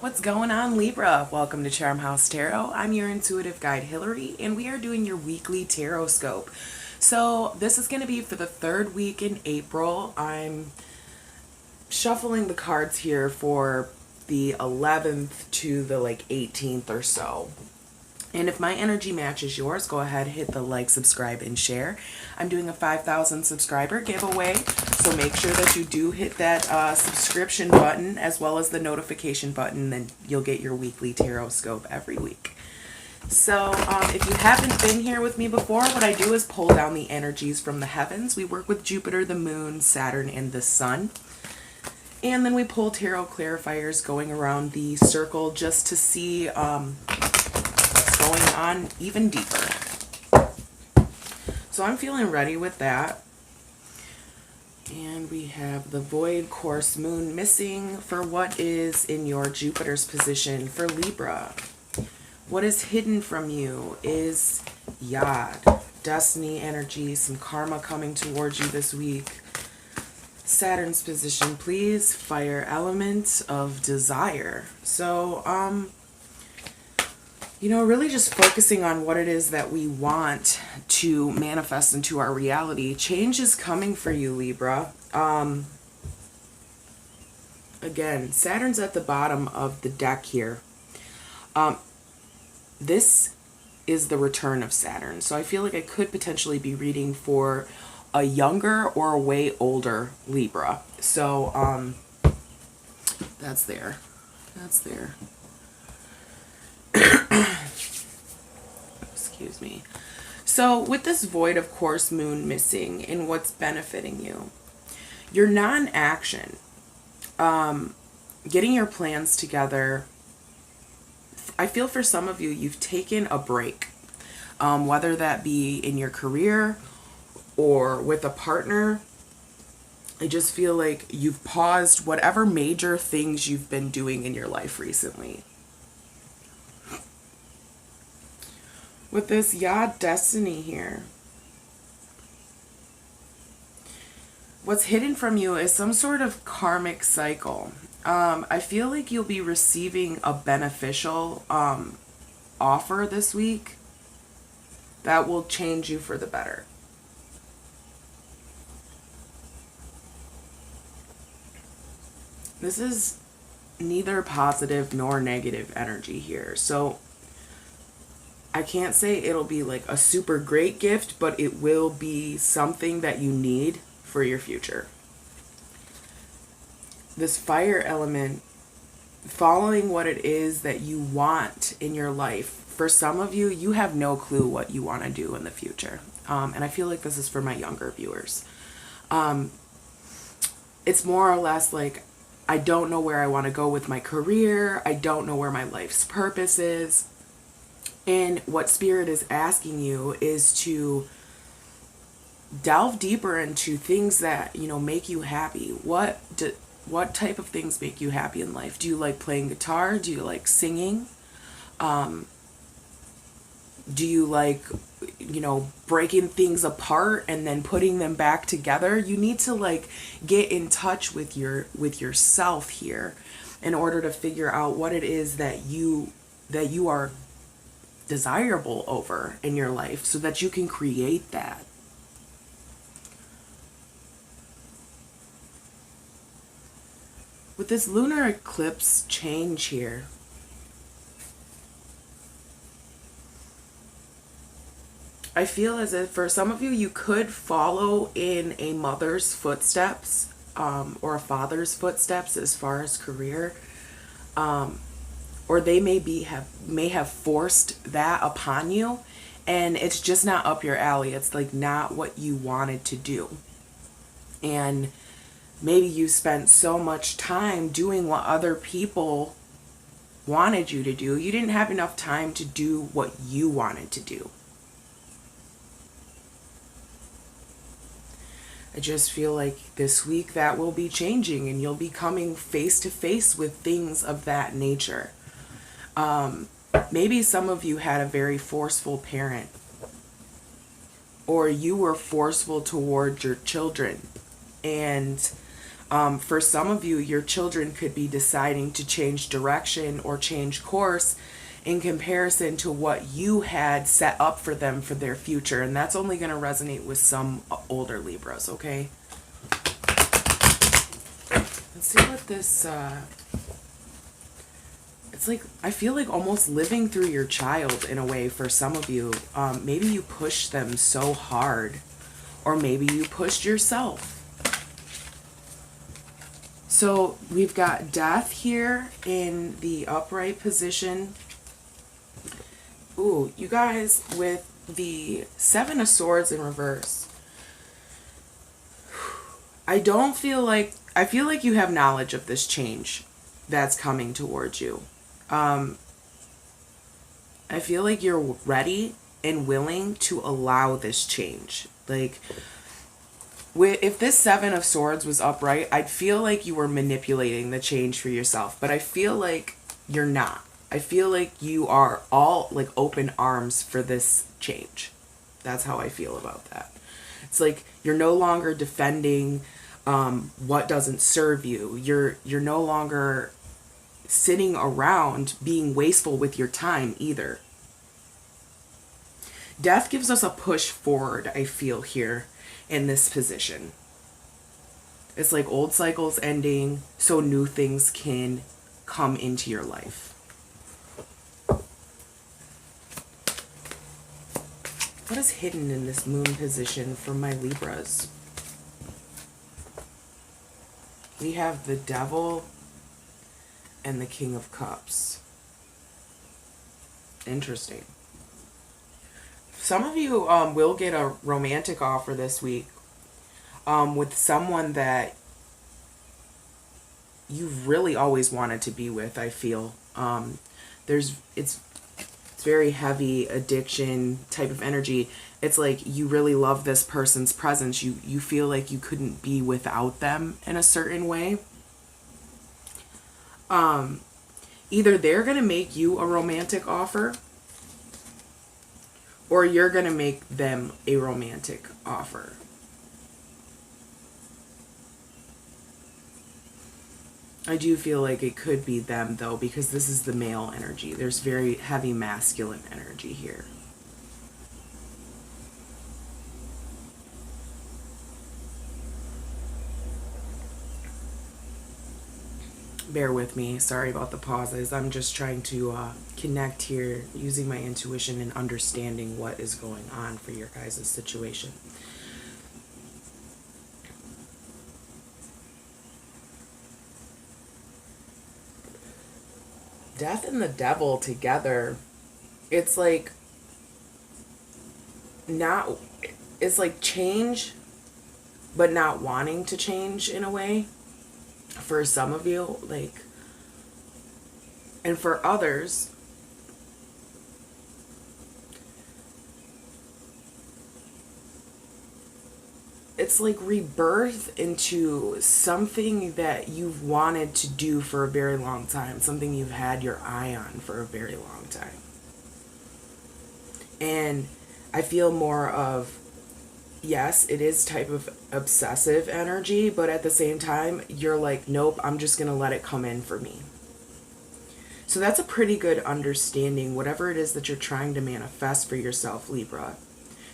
What's going on, Libra? Welcome to Charmhousetarot. I'm your intuitive guide, Hillary, and we are doing your weekly Tarotscope. So this is going to be for the third week in April. I'm shuffling the cards here for the 11th to the 18th or so. And if my energy matches yours, go ahead, hit the like, subscribe, and share. I'm doing a 5,000 subscriber giveaway, so make sure that you do hit that subscription button as well as the notification button, then you'll get your weekly Tarotscope every week. So if you haven't been here with me before, what I do is pull down the energies from the heavens. We work with Jupiter, the moon, Saturn, and the sun. And then we pull tarot clarifiers going around the circle just to see going on even deeper. So I'm feeling ready with that. And we have the void course moon missing for what is in your Jupiter's position for Libra. What is hidden from you is Yod, destiny energy, some karma coming towards you this week. Saturn's position, please, fire element of desire. So, really just focusing on what it is that we want to manifest into our reality. Change is coming for you, Libra. Again, Saturn's at the bottom of the deck here. This is the return of Saturn. So I feel like I could potentially be reading for a younger or a way older Libra. So, that's there. That's there. Excuse me. So with this void of course moon missing and what's benefiting you, your non-action, getting your plans together. I feel for some of you, you've taken a break, whether that be in your career or with a partner. I just feel like you've paused whatever major things you've been doing in your life recently. With this Yod destiny here, what's hidden from you is some sort of karmic cycle. I feel like you'll be receiving a beneficial offer this week that will change you for the better. This is neither positive nor negative energy here. So I can't say it'll be like a super great gift, but it will be something that you need for your future. This fire element, following what it is that you want in your life. For some of you, you have no clue what you want to do in the future. And I feel like this is for my younger viewers. It's more or less like, I don't know where I want to go with my career. I don't know where my life's purpose is. And what Spirit is asking you is to delve deeper into things that, make you happy. What type of things make you happy in life? Do you like playing guitar? Do you like singing? Do you like, breaking things apart and then putting them back together? You need to get in touch with yourself here in order to figure out what it is that you are desirable over in your life so that you can create that. With this lunar eclipse change here, I feel as if for some of you, you could follow in a mother's footsteps or a father's footsteps as far as career. Or they may have forced that upon you, and it's just not up your alley. It's not what you wanted to do. And maybe you spent so much time doing what other people wanted you to do, you didn't have enough time to do what you wanted to do. I just feel like this week that will be changing, and you'll be coming face to face with things of that nature. Maybe some of you had a very forceful parent, or you were forceful towards your children, and For some of you, your children could be deciding to change direction or change course in comparison to what you had set up for them for their future. And that's only going to resonate with some older Libras, okay? Let's see what this, it's like, I feel like almost living through your child in a way for some of you. Maybe you pushed them so hard, or maybe you pushed yourself. So we've got death here in the upright position. Ooh, you guys, with the Seven of Swords in reverse, I feel like you have knowledge of this change that's coming towards you. I feel like you're ready and willing to allow this change. Like, if this Seven of Swords was upright, I'd feel like you were manipulating the change for yourself, but I feel like you're not. I feel like you are all like open arms for this change. That's how I feel about that. It's like you're no longer defending what doesn't serve you. You're no longer sitting around being wasteful with your time either. Death gives us a push forward, I feel, here in this position. It's like old cycles ending so new things can come into your life. What is hidden in this moon position for my Libras? We have the Devil and the King of Cups. Interesting. Some of you will get a romantic offer this week with someone that you've really always wanted to be with, I feel. It's very heavy addiction type of energy. It's like you really love this person's presence. You feel like you couldn't be without them in a certain way. Either they're going to make you a romantic offer, or you're going to make them a romantic offer. I do feel like it could be them, though, because this is the male energy. There's very heavy masculine energy here. Bear with me. Sorry about the pauses. I'm just trying to connect here using my intuition and understanding what is going on for your guys' situation. Death and the Devil together, it's like change, but not wanting to change in a way for some of you, like, and for others, it's like rebirth into something that you've wanted to do for a very long time, something you've had your eye on for a very long time. And I feel more of, yes, it is type of obsessive energy, but at the same time, you're like, nope, I'm just going to let it come in for me. So that's a pretty good understanding, whatever it is that you're trying to manifest for yourself, Libra.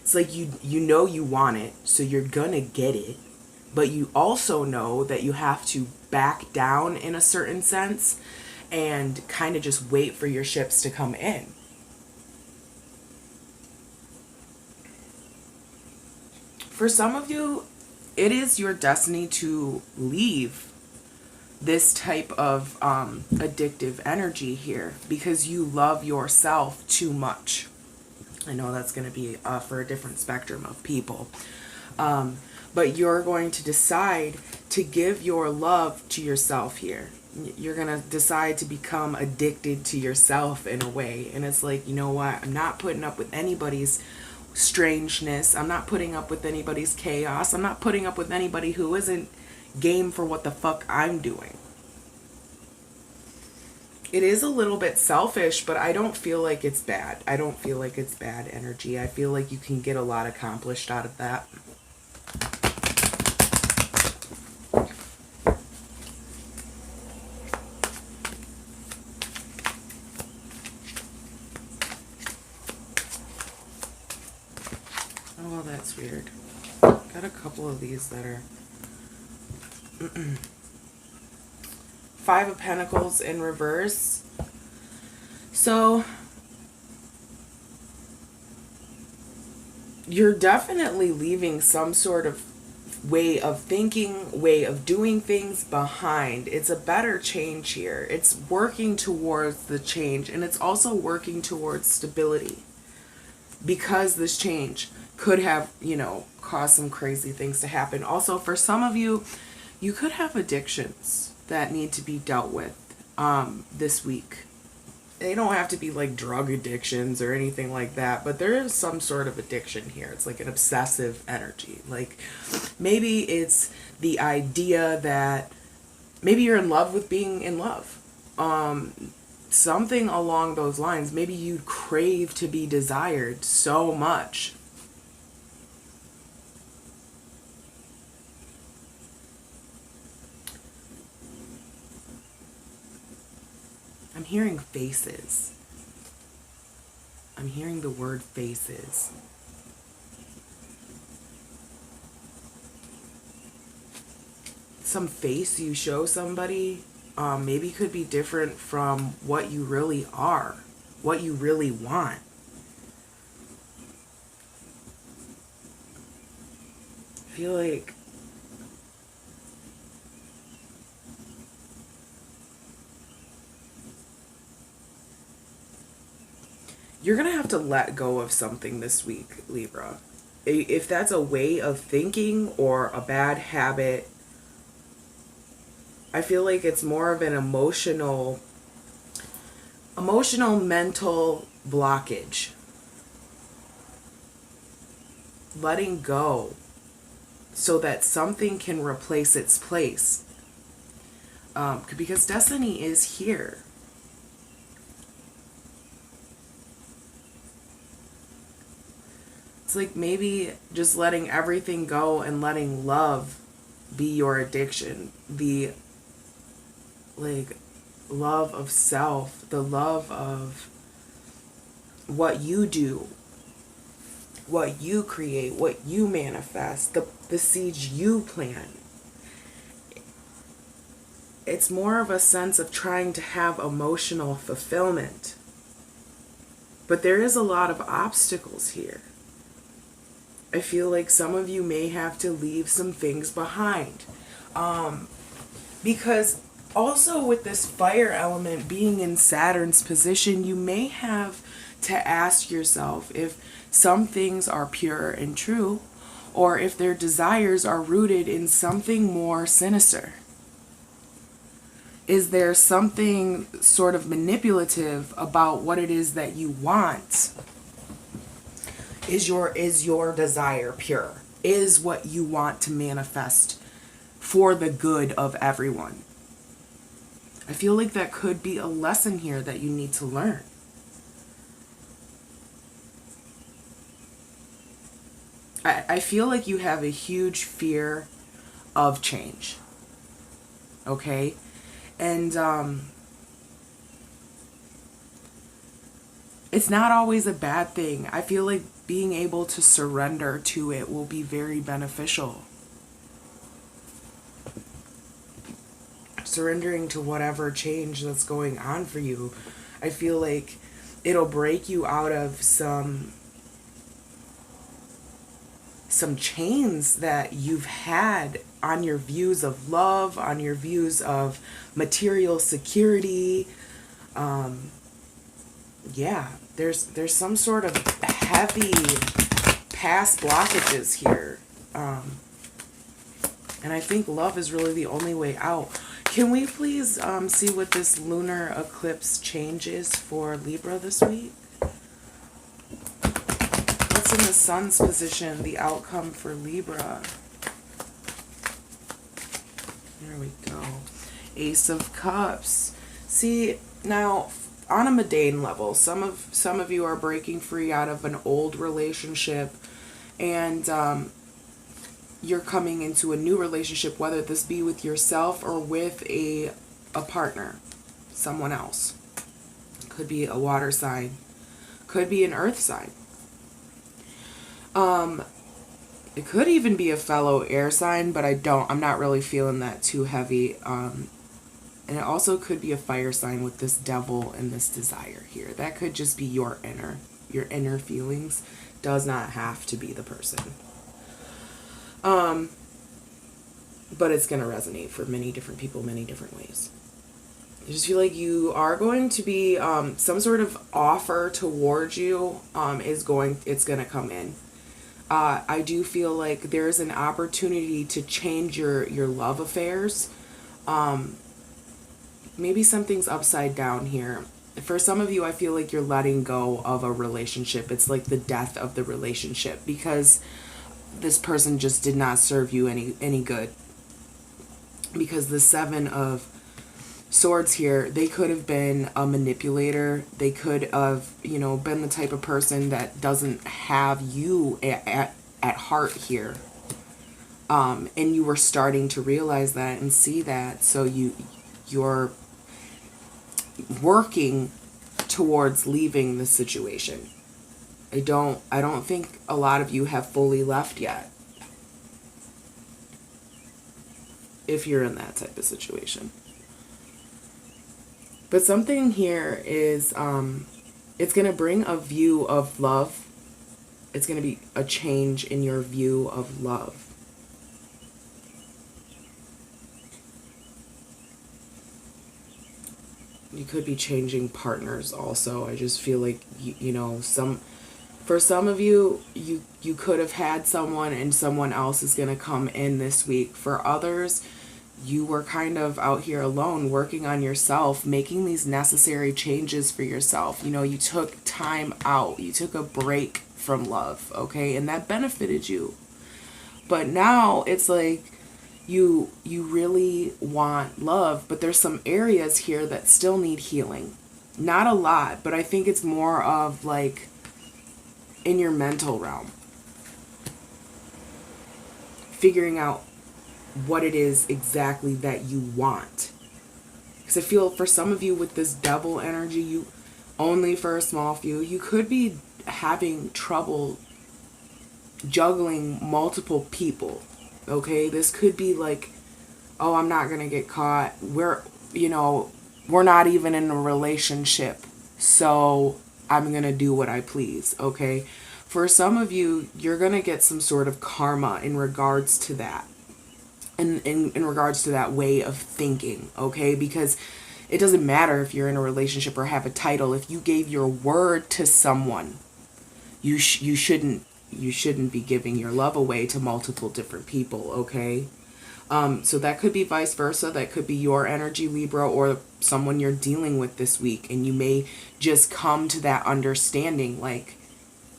It's like you know you want it, so you're gonna get it, but you also know that you have to back down in a certain sense and kind of just wait for your ships to come in. For some of you, it is your destiny to leave this type of addictive energy here because you love yourself too much. I know that's going to be for a different spectrum of people. But you're going to decide to give your love to yourself here. You're going to decide to become addicted to yourself in a way. And it's like, you know what? I'm not putting up with anybody's strangeness. I'm not putting up with anybody's chaos. I'm not putting up with anybody who isn't game for what the fuck I'm doing. It is a little bit selfish, but I don't feel like it's bad. I don't feel like it's bad energy. I feel like you can get a lot accomplished out of that. that's weird. Got a couple of these that are Five of Pentacles in reverse. So you're definitely leaving some sort of way of thinking, way of doing things behind. It's a better change here. It's working towards the change, and it's also working towards stability, because this change could have, caused some crazy things to happen. Also, for some of you, you could have addictions that need to be dealt with this week. They don't have to be like drug addictions or anything like that, but there is some sort of addiction here. It's like an obsessive energy. Like maybe it's the idea that maybe you're in love with being in love. Something along those lines. Maybe you crave to be desired so much. I'm hearing faces. I'm hearing the word faces. Some face you show somebody maybe could be different from what you really are, what you really want. I feel like you're going to have to let go of something this week, Libra. If that's a way of thinking or a bad habit, I feel like it's more of an emotional mental blockage. Letting go so that something can replace its place. Because destiny is here. It's like maybe just letting everything go and letting love be your addiction. The love of self, the love of what you do, what you create, what you manifest, the seeds you plant. It's more of a sense of trying to have emotional fulfillment. But there is a lot of obstacles here. I feel like some of you may have to leave some things behind. Because also with this fire element being in Saturn's position, you may have to ask yourself if some things are pure and true, or if their desires are rooted in something more sinister. Is there something sort of manipulative about what it is that you want? Is your desire pure? Is what you want to manifest for the good of everyone? I feel like that could be a lesson here that you need to learn. I feel like you have a huge fear of change. Okay? And it's not always a bad thing. I feel like being able to surrender to it will be very beneficial. Surrendering to whatever change that's going on for you, I feel like it'll break you out of some chains that you've had on your views of love, on your views of material security. There's some sort of heavy past blockages here. And I think love is really the only way out. Can we please see what this lunar eclipse change is for Libra this week? What's in the sun's position, the outcome for Libra? There we go. Ace of Cups. See, now on a mundane level, some of you are breaking free out of an old relationship, and you're coming into a new relationship, whether this be with yourself or with a partner, someone else. Could be a water sign, could be an earth sign. It could even be a fellow air sign, but I'm not really feeling that too heavy. And it also could be a fire sign with this devil and this desire here. That could just be your inner feelings. Does not have to be the person. But it's going to resonate for many different people, many different ways. I just feel like you are going to be, some sort of offer towards you, it's going to come in. I do feel like there's an opportunity to change your love affairs. Maybe something's upside down here. For some of you, I feel like you're letting go of a relationship. It's like the death of the relationship because this person just did not serve you any good. Because the Seven of Swords here, they could have been a manipulator. They could have, been the type of person that doesn't have you at heart here. And you were starting to realize that and see that. So you're working towards leaving the situation. I don't think a lot of you have fully left yet. If you're in that type of situation. But something here is, it's going to bring a view of love. It's going to be a change in your view of love. You could be changing partners also. I just feel like, for some of you, you could have had someone and someone else is going to come in this week. For others, you were kind of out here alone, working on yourself, making these necessary changes for yourself. You took time out. You took a break from love, okay? And that benefited you. But now it's like you really want love, but there's some areas here that still need healing. Not a lot, but I think it's more of like in your mental realm. Figuring out what it is exactly that you want. Because I feel for some of you with this devil energy, only for a small few, you could be having trouble juggling multiple people. Okay, this could be like, oh, I'm not gonna get caught. We're not even in a relationship, so I'm gonna do what I please. Okay, for some of you, you're gonna get some sort of karma in regards to that. In regards to that way of thinking, okay? Because it doesn't matter if you're in a relationship or have a title. If you gave your word to someone, you shouldn't be giving your love away to multiple different people, okay? So that could be vice versa. That could be your energy, Libra, or someone you're dealing with this week, and you may just come to that understanding, like,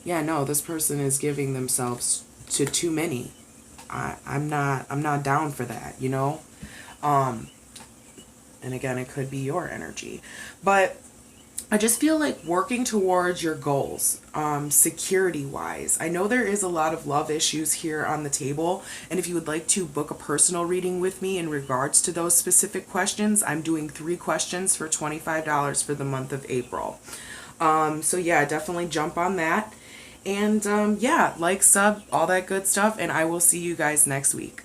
yeah, no, this person is giving themselves to too many. I'm not down for that, and again, it could be your energy, but I just feel like working towards your goals, security wise. I know there is a lot of love issues here on the table, and if you would like to book a personal reading with me in regards to those specific questions, I'm doing 3 questions for $25 for the month of April. So yeah, definitely jump on that. And yeah, like, sub, all that good stuff, and I will see you guys next week.